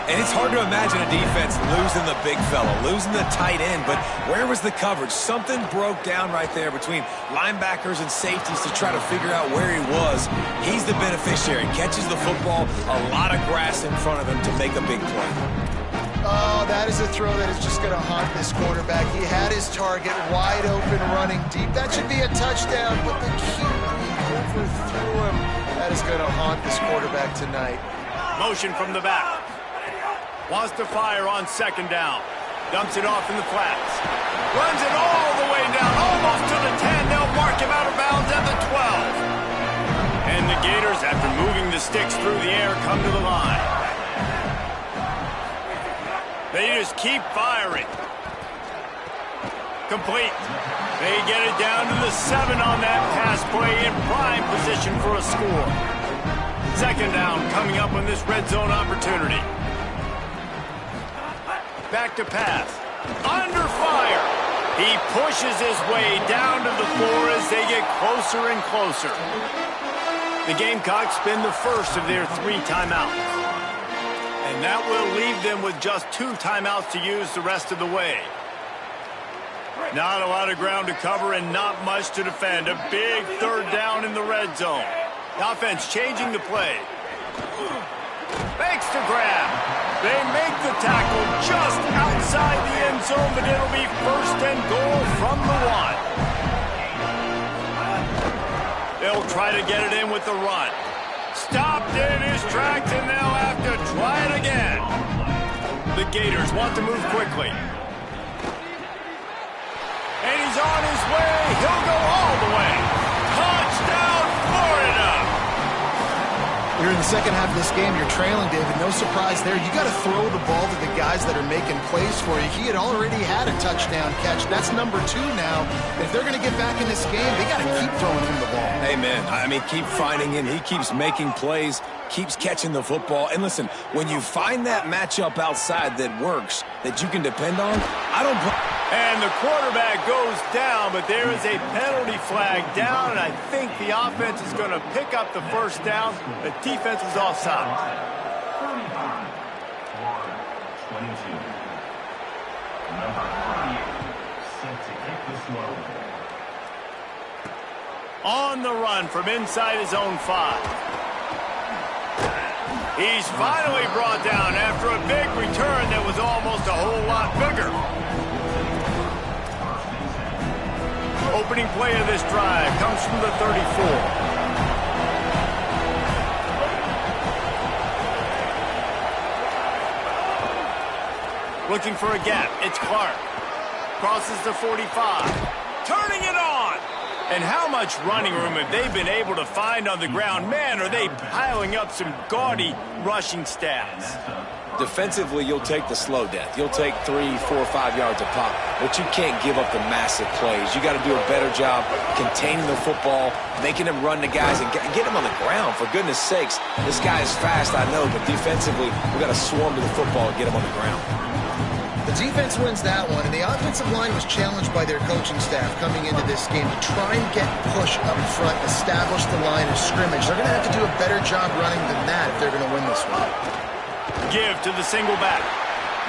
Speaker 4: And it's hard to imagine a defense losing the big fella, losing the tight end, but where was the coverage? Something broke down right there between linebackers and safeties to try to figure out where he was. He's the beneficiary, catches the football, a lot of grass in front of him to make a big play.
Speaker 3: Oh, that is a throw that is just going to haunt this quarterback. He had his target wide open, running deep. That should be a touchdown, but the QB overthrew him. That is going to haunt this quarterback tonight.
Speaker 1: Motion from the back. Wants to fire on second down. Dumps it off in the flats. Runs it all the way down, almost to the 10. They'll mark him out of bounds at the 12. And the Gators, after moving the sticks through the air, come to the line. They just keep firing. Complete. They get it down to the 7 on that pass play in prime position for a score. Second down coming up on this red zone opportunity. Back to pass. Under fire. He pushes his way down to the floor as they get closer and closer. The Gamecocks spend the first of their 3 timeouts. And that will leave them with just 2 timeouts to use the rest of the way. Not a lot of ground to cover and not much to defend. A big third down in the red zone. The offense changing the play. Fakes to grab. They make the tackle just outside the end zone, but it'll be first and goal from the 1. They'll try to get it in with the run. Stopped in his tracks, and they'll have to try it again. The Gators want to move quickly. And he's on his way. He'll go all the way. Touchdown, Florida!
Speaker 3: You're in the second half of this game. You're trailing, David. No surprise there. You got to throw the ball to the guys that are making plays for you. He had already had a touchdown catch. That's number 2 now. If they're going to get back in this game, they got to keep throwing him the ball.
Speaker 4: Amen. I mean, keep finding him. He keeps making plays, keeps catching the football. And listen, when you find that matchup outside that works, that you can depend on,
Speaker 1: And the quarterback goes down, but there is a penalty flag down, and I think the offense is going to pick up the first down. The defense was offside.
Speaker 5: 22. Number 38, set to kick this one away.
Speaker 1: On the run from inside his own 5. He's finally brought down after a big return that was almost a whole lot bigger. Opening play of this drive comes from the 34. Looking for a gap. It's Clark. Crosses the 45. Turning it on. And how much running room have they been able to find on the ground? Man, are they piling up some gaudy rushing stats.
Speaker 4: Defensively, you'll take the slow death. You'll take 3, 4, 5 yards a pop, but you can't give up the massive plays. You got to do a better job containing the football, making them run the guys, and get them on the ground. For goodness sakes, this guy is fast, I know, but defensively, we got to swarm to the football and get him on the ground.
Speaker 3: The defense wins that one, and the offensive line was challenged by their coaching staff coming into this game to try and get push up front, establish the line of scrimmage. They're going to have to do a better job running than that if they're going to win this one.
Speaker 1: Give to the single back.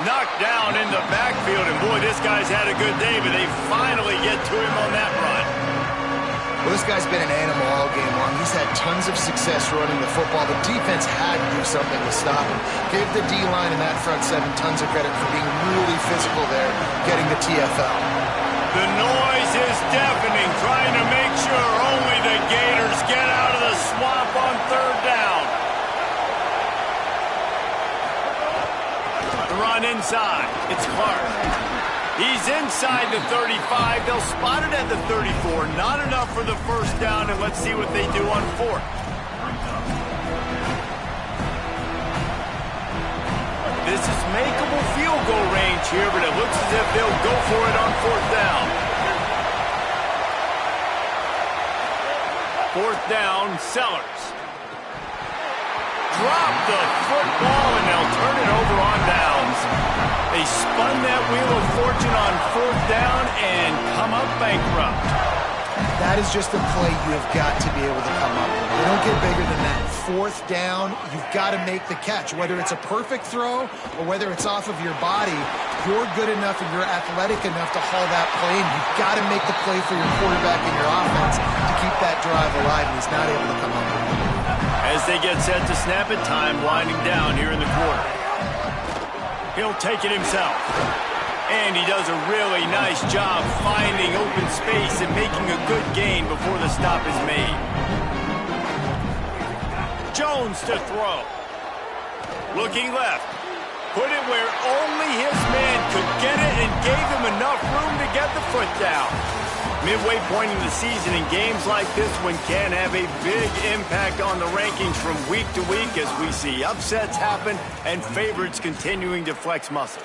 Speaker 1: Knocked down in the backfield, and boy, this guy's had a good day, but they finally get to him on that run.
Speaker 3: Well, this guy's been an animal all game long. He's had tons of success running the football. The defense had to do something to stop him. Give the D-line in that front 7 tons of credit for being really physical there, getting the TFL.
Speaker 1: The noise is deafening, trying to make sure only the Gators get out of the swamp on third down. The run inside. It's Clark. He's inside the 35. They'll spot it at the 34. Not enough for the first down, and let's see what they do on 4th. This is makeable field goal range here, but it looks as if they'll go for it on 4th down. 4th down, Sellers. Drop the football, and they'll turn it over on downs. They spun that wheel of fortune on 4th down and come up bankrupt.
Speaker 3: That is just a play you have got to be able to come up with. They don't get bigger than that. 4th down, you've got to make the catch. Whether it's a perfect throw or whether it's off of your body, you're good enough and you're athletic enough to haul that play, and you've got to make the play for your quarterback and your offense to keep that drive alive, and he's not able to come up with it.
Speaker 1: As they get set to snap it, time winding down here in the quarter. He'll take it himself. And he does a really nice job finding open space and making a good gain before the stop is made. Jones to throw. Looking left. Put it where only his man could get it and gave him enough room to get the foot down. Midway point in the season, and games like this one can have a big impact on the rankings from week to week as we see upsets happen and favorites continuing to flex muscle.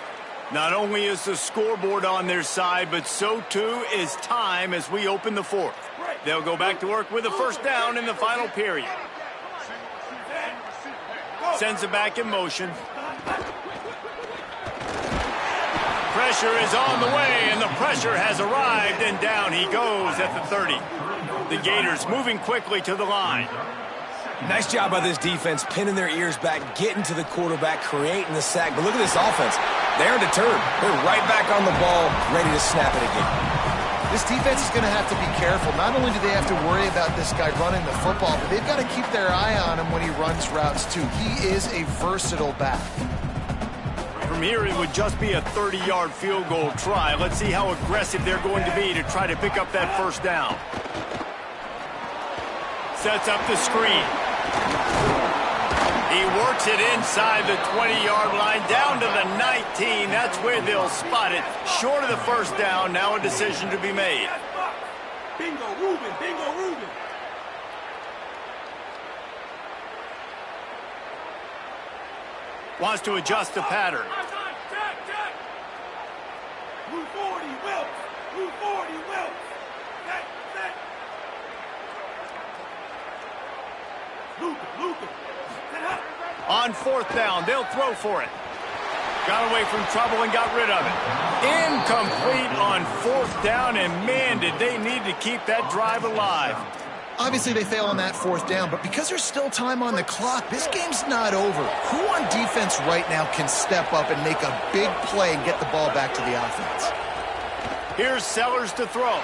Speaker 1: Not only is the scoreboard on their side, but so too is time as we open the fourth. They'll go back to work with a first down in the final period. Sends it back in motion. Pressure is on the way, and the pressure has arrived, and down he goes at the 30. The Gators moving quickly to the line.
Speaker 4: Nice job by this defense, pinning their ears back, getting to the quarterback, creating the sack. But look at this offense. They're deterred. They're right back on the ball, ready to snap it again.
Speaker 3: This defense is going to have to be careful. Not only do they have to worry about this guy running the football, but they've got to keep their eye on him when he runs routes, too. He is a versatile back.
Speaker 1: From here, it would just be a 30-yard field goal try. Let's see how aggressive they're going to be to try to pick up that first down. Sets up the screen. He works it inside the 20-yard line, down to the 19. That's where they'll spot it. Short of the first down, now a decision to be made.
Speaker 7: Bingo, Ruben, bingo, Ruben.
Speaker 1: Wants to adjust the pattern.
Speaker 7: Move 40, Wilkes. Move 40, Wilkes. Set. Luka.
Speaker 1: On fourth down, they'll throw for it. Got away from trouble and got rid of it. Incomplete on fourth down, and man, did they need to keep that drive alive.
Speaker 3: Obviously, they fail on that fourth down, but because there's still time on the clock, this game's not over. Who on defense right now can step up and make a big play and get the ball back to the offense?
Speaker 1: Here's Sellers to throw.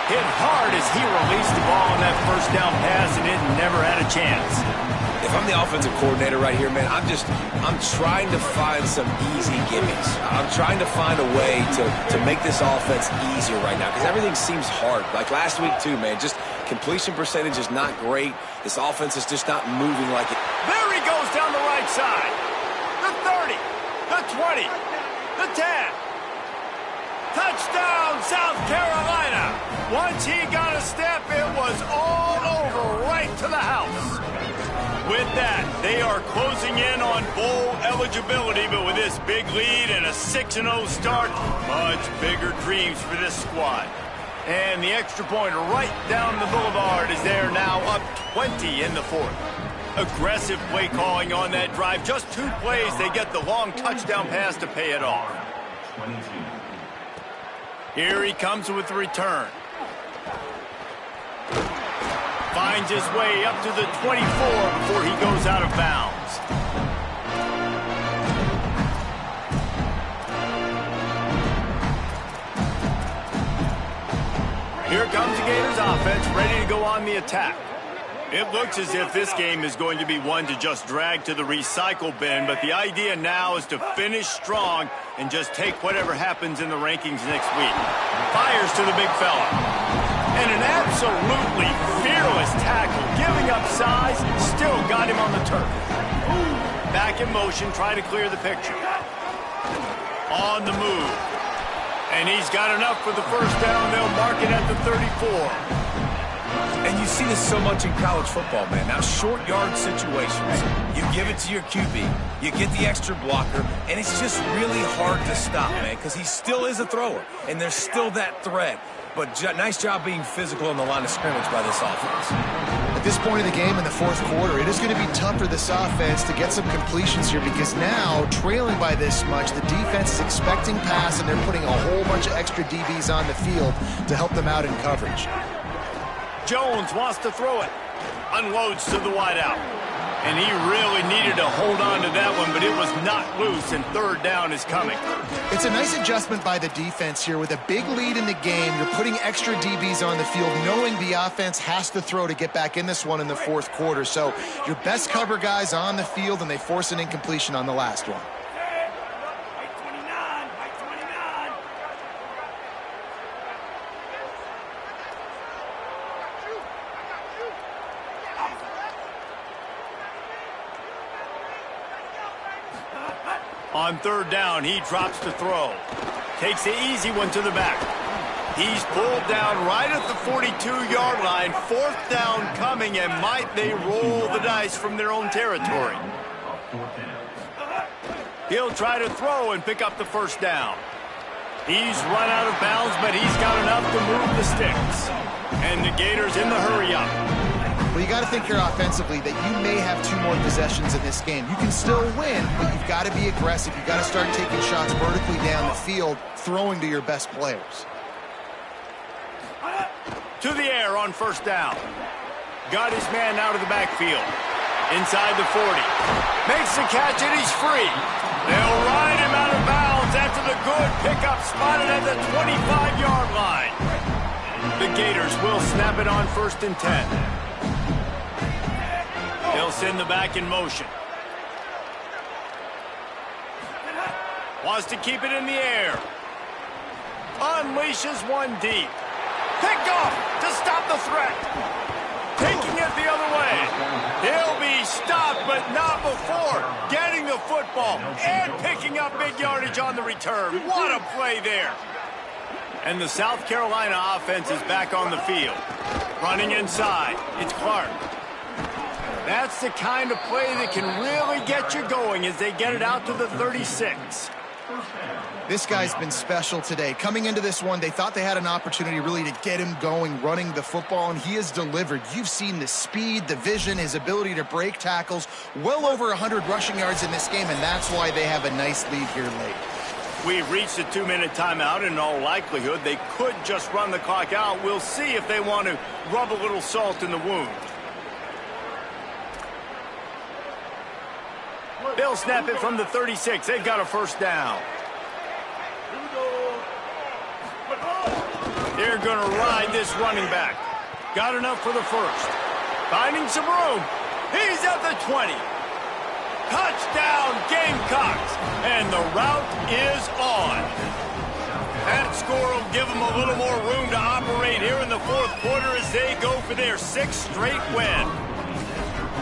Speaker 1: Hit hard as he released the ball on that first down pass, and it never had a chance.
Speaker 4: If I'm the offensive coordinator right here, man, I'm trying to find some easy gimmicks. I'm trying to find a way to make this offense easier right now because everything seems hard. Like last week, too, man, just completion percentage is not great. This offense is just not moving like it.
Speaker 1: There he goes down the right side. The 30, the 20, the 10. Touchdown, South Carolina. Once he got a step, it was all over right to the house. With that, they are closing in on bowl eligibility, but with this big lead and a 6-0 start, much bigger dreams for this squad. And the extra point right down the boulevard is there now, up 20 in the fourth. Aggressive play calling on that drive. Just 2 plays, they get the long touchdown pass to pay it off. Here he comes with the return. Finds his way up to the 24 before he goes out of bounds. Here comes the Gators offense, ready to go on the attack. It looks as if this game is going to be one to just drag to the recycle bin, but the idea now is to finish strong and just take whatever happens in the rankings next week. Fires to the big fella. And an absolutely fearless tackle, giving up size, still got him on the turf. Back in motion, try to clear the picture. On the move. And he's got enough for the first down. They'll mark it at the 34.
Speaker 4: And you see this so much in college football, man. Now, short yard situations, you give it to your QB, you get the extra blocker, and it's just really hard to stop, man, because he still is a thrower, and there's still that threat. But nice job being physical on the line of scrimmage by this offense.
Speaker 3: At this point in the game in the fourth quarter, it is going to be tough for this offense to get some completions here because now, trailing by this much, the defense is expecting pass, and they're putting a whole bunch of extra DBs on the field to help them out in coverage.
Speaker 1: Jones wants to throw it. Unloads to the wideout. And he really needed to hold on to that one, but it was not loose, and third down is coming.
Speaker 3: It's a nice adjustment by the defense here. With a big lead in the game, you're putting extra DBs on the field, knowing the offense has to throw to get back in this one in the fourth quarter. So your best cover guys on the field, and they force an incompletion on the last one.
Speaker 1: On third down, he drops to throw. Takes the easy one to the back. He's pulled down right at the 42-yard line. Fourth down coming, and might they roll the dice from their own territory. He'll try to throw and pick up the first down. He's run out of bounds, but he's got enough to move the sticks. And the Gators in the hurry-up.
Speaker 3: Well, you got to think here offensively that you may have 2 more possessions in this game. You can still win, but you've got to be aggressive. You've got to start taking shots vertically down the field, throwing to your best players.
Speaker 1: To the air on first down. Got his man out of the backfield. Inside the 40. Makes the catch and he's free. They'll ride him out of bounds after the good pickup spotted at the 25-yard line. The Gators will snap it on 1st and 10. They'll send the back in motion. Wants to keep it in the air. Unleashes one deep. Picked off to stop the threat. Taking it the other way. He'll be stopped, but not before getting the football and picking up big yardage on the return. What a play there. And the South Carolina offense is back on the field. Running inside. It's Clark. That's the kind of play that can really get you going as they get it out to the 36.
Speaker 3: This guy's been special today. Coming into this one, they thought they had an opportunity really to get him going, running the football, and he has delivered. You've seen the speed, the vision, his ability to break tackles, well over 100 rushing yards in this game, and that's why they have a nice lead here late.
Speaker 1: We've reached a 2-minute timeout, and in all likelihood, they could just run the clock out. We'll see if they want to rub a little salt in the wound. They'll snap it from the 36. They've got a first down. They're going to ride this running back. Got enough for the first. Finding some room. He's at the 20. Touchdown, Gamecocks. And the route is on. That score will give them a little more room to operate here in the 4th quarter as they go for their 6th straight win.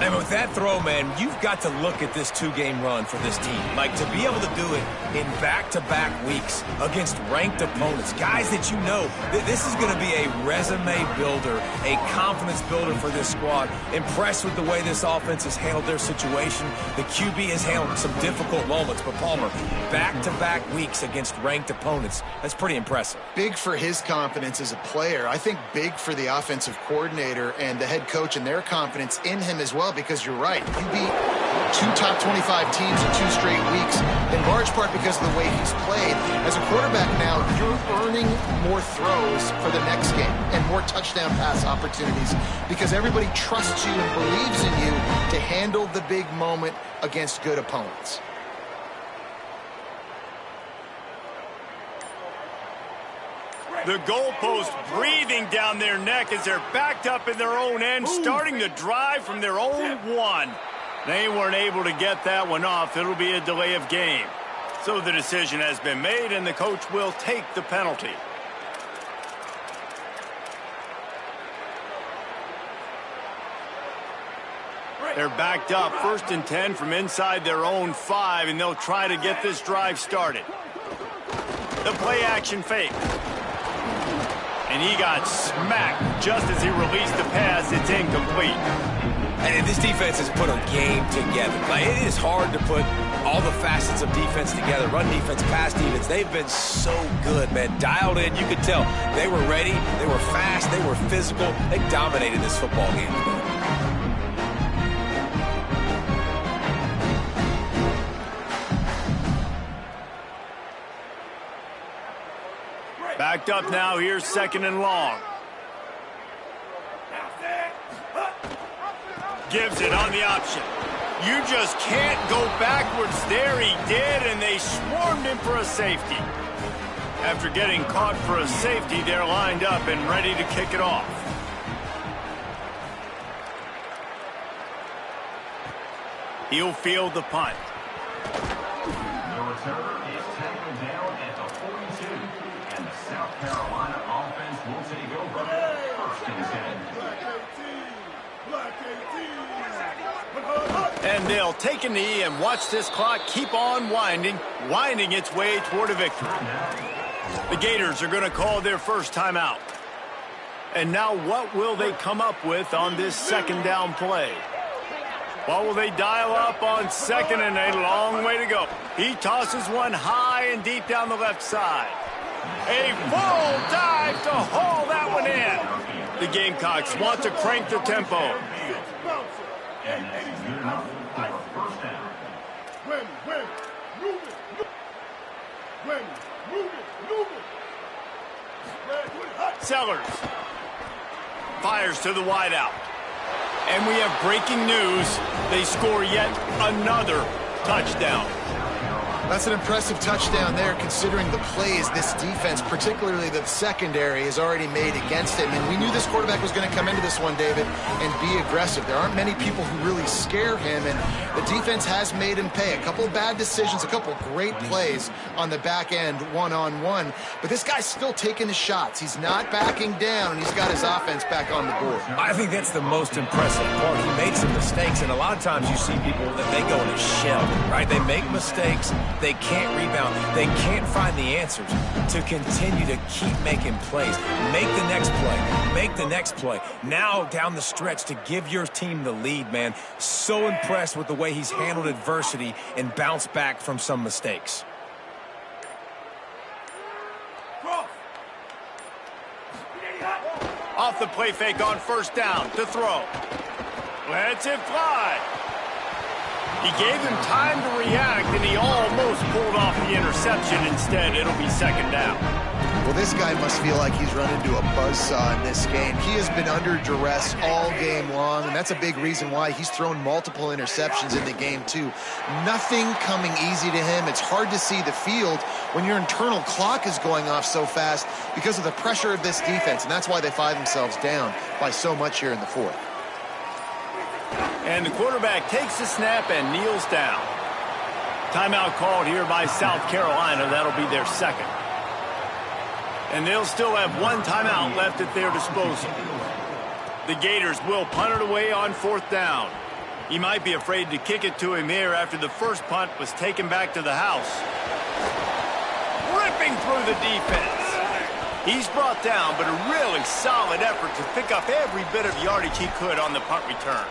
Speaker 4: And with that throw, man, you've got to look at this 2-game run for this team. Like, to be able to do it in back-to-back weeks against ranked opponents, guys that you know, this is going to be a resume builder, a confidence builder for this squad. Impressed with the way this offense has handled their situation. The QB has handled some difficult moments, but Palmer, back-to-back weeks against ranked opponents, that's pretty impressive.
Speaker 3: Big for his confidence as a player. I think big for the offensive coordinator and the head coach and their confidence in him as well, because you're right. You beat 2 top 25 teams in 2 straight weeks, in large part because of the way he's played. As a quarterback now, you're earning more throws for the next game and more touchdown pass opportunities because everybody trusts you and believes in you to handle the big moment against good opponents.
Speaker 1: The goalpost breathing down their neck as they're backed up in their own end, starting the drive from their own 1. They weren't able to get that one off. It'll be a delay of game. So the decision has been made, and the coach will take the penalty. They're backed up, 1st and 10 from inside their own 5, and they'll try to get this drive started. The play-action fake. And he got smacked just as he released the pass. It's incomplete.
Speaker 4: And this defense has put a game together. Like, it is hard to put all the facets of defense together. Run defense, pass defense. They've been so good, man. Dialed in. You could tell they were ready. They were fast. They were physical. They dominated this football game today.
Speaker 1: Backed up now. Here's 2nd and long. Gives it on the option. You just can't go backwards there. He did, and they swarmed him for a safety. After getting caught for a safety, they're lined up and ready to kick it off. He'll field the punt.
Speaker 5: The returner is tackled down at the 42, and the South Carolina offense will take over. 1st and 10.
Speaker 1: And they'll take a knee and watch this clock keep on winding its way toward a victory. The Gators are going to call their first timeout. And now what will they come up with on this 2nd down play? What will they dial up on second and a long way to go? He tosses one high and deep down the left side. A full dive to haul that one in. The Gamecocks want to crank the tempo.
Speaker 5: And that's good enough for a first down.
Speaker 1: Sellers fires to the wideout. And we have breaking news. They score yet another touchdown.
Speaker 3: That's an impressive touchdown there, considering the plays this defense, particularly the secondary, has already made against him. And we knew this quarterback was going to come into this one, David, and be aggressive. There aren't many people who really scare him, and the defense has made him pay. A couple of bad decisions, a couple of great plays on the back end, one-on-one. But this guy's still taking his shots. He's not backing down, and he's got his offense back on the board.
Speaker 4: I think that's the most impressive part. He made some mistakes, and a lot of times you see people that they go in a shell, right? They make mistakes. They can't rebound. They can't find the answers to continue to keep making plays. Make the next play. Make the next play. Now down the stretch to give your team the lead, man. So impressed with the way he's handled adversity and bounced back from some mistakes.
Speaker 1: Off the play fake on first down to throw. Lets it fly. He gave him time to react, and he almost pulled off the interception. Instead, it'll be second down.
Speaker 3: Well, this guy must feel like he's run into a buzzsaw in this game. He has been under duress all game long, and that's a big reason why he's thrown multiple interceptions in the game, too. Nothing coming easy to him. It's hard to see the field when your internal clock is going off so fast because of the pressure of this defense, and that's why they find themselves down by so much here in the fourth.
Speaker 1: And the quarterback takes the snap and kneels down. Timeout called here by South Carolina. That'll be their second. And they'll still have one timeout left at their disposal. The Gators will punt it away on fourth down. He might be afraid to kick it to him here after the first punt was taken back to the house. Ripping through the defense. He's brought down, but a really solid effort to pick up every bit of yardage he could on the punt return.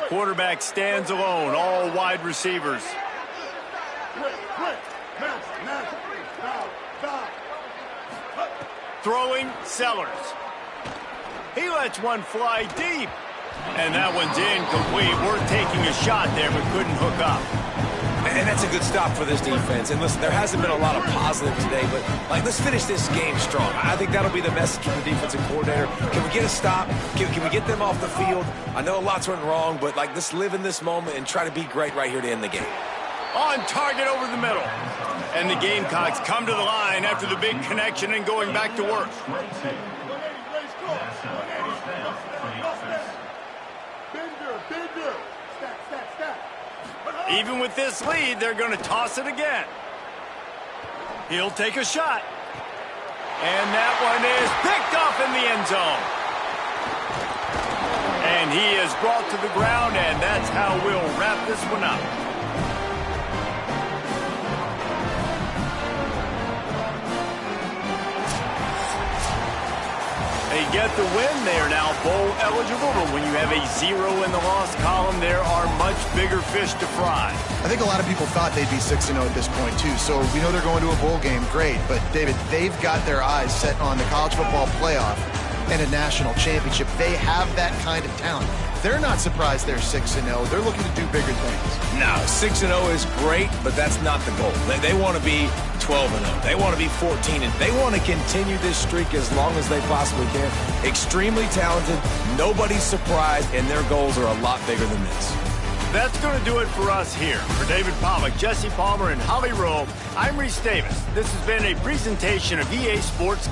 Speaker 1: Quarterback stands alone, all wide receivers. Throwing, Sellers. He lets one fly deep. And that one's incomplete. Worth taking a shot there, but couldn't hook up.
Speaker 4: And that's a good stop for this defense. And listen, there hasn't been a lot of positive today, but let's finish this game strong. I think that'll be the message from the defensive coordinator. Can we get a stop? Can we get them off the field? I know a lot's went wrong, but let's live in this moment and try to be great right here to end the game.
Speaker 1: On target over the middle. And the Gamecocks come to the line after the big connection and going back to work. Even with this lead, they're going to toss it again. He'll take a shot. And that one is picked off in the end zone. And he is brought to the ground, and that's how we'll wrap this one up. They get the win. They are now bowl eligible, but when you have a 0 in the loss column, there are much bigger fish to fry.
Speaker 3: I think a lot of people thought they'd be 6-0 at this point, too. So we know they're going to a bowl game. Great. But, David, they've got their eyes set on the college football playoff and a national championship. They have that kind of talent. They're not surprised they're 6-0. They're looking to do bigger things.
Speaker 4: No, 6-0 is great, but that's not the goal. They want to be 12-0. They want to be 14-0. They want to continue this streak as long as they possibly can. Extremely talented. Nobody's surprised, and their goals are a lot bigger than this.
Speaker 1: That's going to do it for us here. For David Pollack, Jesse Palmer, and Holly Rowe, I'm Reese Davis. This has been a presentation of EA Sports